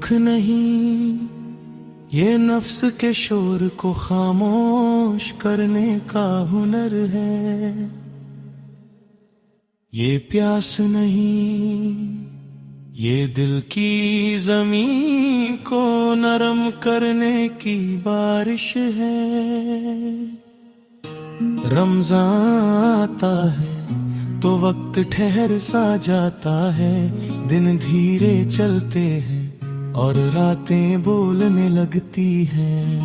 दुख नहीं, ये नफ्स के शोर को खामोश करने का हुनर है। ये प्यास नहीं, ये दिल की जमीन को नरम करने की बारिश है। रमज़ान आता है तो वक्त ठहर सा जाता है, दिन धीरे चलते हैं और रातें बोलने लगती हैं।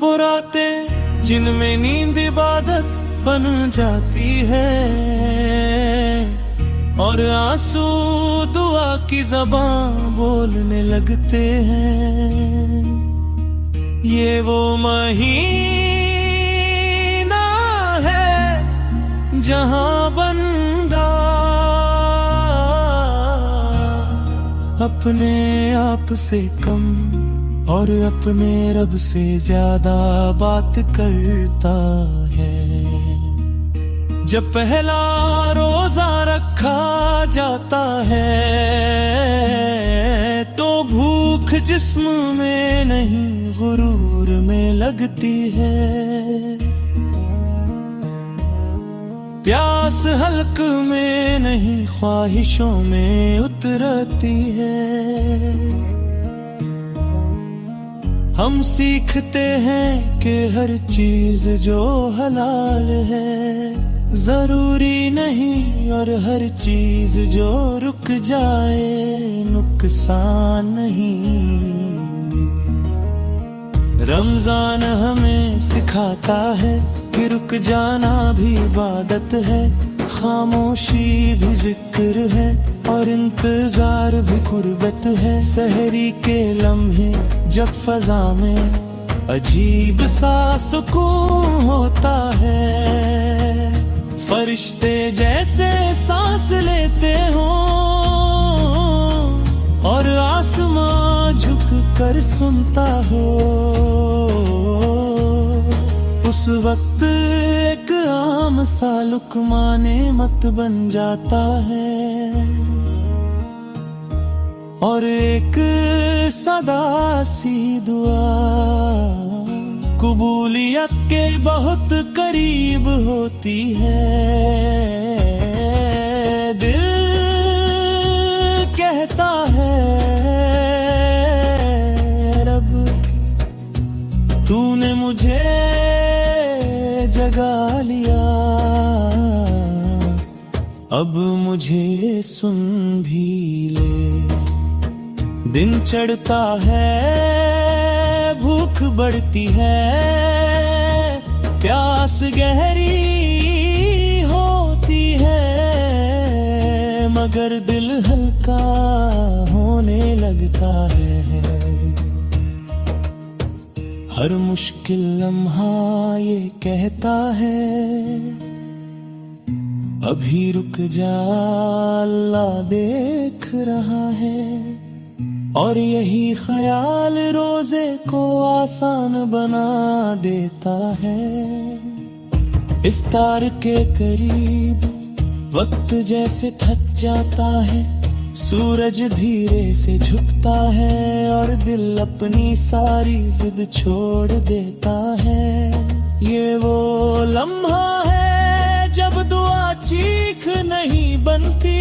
वो रातें जिनमें नींद इबादत बन जाती है और आंसू दुआ की ज़बान बोलने लगते हैं। ये वो महीना है जहां बंदा अपने आप से कम और अपने रब से ज्यादा बात करता है। जब पहला रोजा रखा जाता है तो भूख जिस्म में नहीं गुरूर में लगती है। प्यास हल्क में नहीं ख्वाहिशों में उतरती है। हम सीखते हैं कि हर चीज जो हलाल है जरूरी नहीं और हर चीज जो रुक जाए नुकसान नहीं। रमजान हमें सिखाता है कि रुक जाना भी इबादत है, खामोशी भी जिक्र है और इंतजार भी कुर्बत है। सहरी के लम्हे जब फजा में अजीब सा सुकून होता है, फरिश्ते जैसे सांस लेते हो और आसमां झुक कर सुनता हो। उस वक्त एक आम सा लुकमाने मत बन जाता है और एक सदा सी दुआ कबूलियत के बहुत करीब होती है। दिल कहता है रब तूने मुझे जगा लिया, अब मुझे सुन भी ले। दिन चढ़ता है भूख बढ़ती है, प्यास गहरी होती है मगर दिल हल्का होने लगता है। हर मुश्किल लम्हा ये कहता है अभी रुक जा अल्लाह देख रहा है। और यही ख्याल रोजे को आसान बना देता है। इफ्तार के करीब वक्त जैसे थक जाता है, सूरज धीरे से झुकता है और दिल अपनी सारी जिद छोड़ देता है। ये वो लम्हा है जब दुआ चीख नहीं बनती,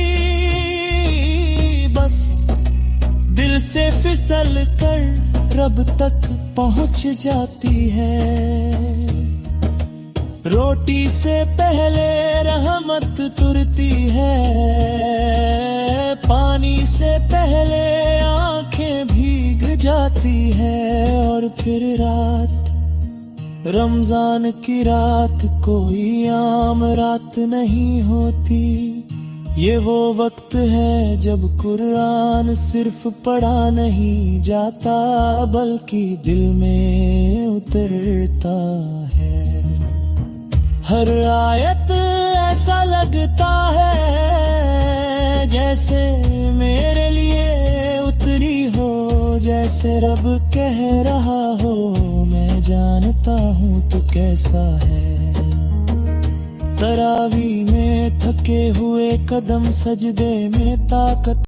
बस दिल से फिसल कर रब तक पहुंच जाती है। रोटी से पहले रहमत तुरती है, पानी से पहले आंखें भीग जाती है और फिर रात, रमजान की रात कोई आम रात नहीं होती। ये वो वक्त है जब कुरान सिर्फ पढ़ा नहीं जाता बल्कि दिल में उतरता है। हर आयत ऐसा लगता है जैसे मेरे लिए उतरी हो, जैसे रब कह रहा हो मैं जानता हूँ तो कैसा है। तरावी में थके हुए कदम सजदे में ताकत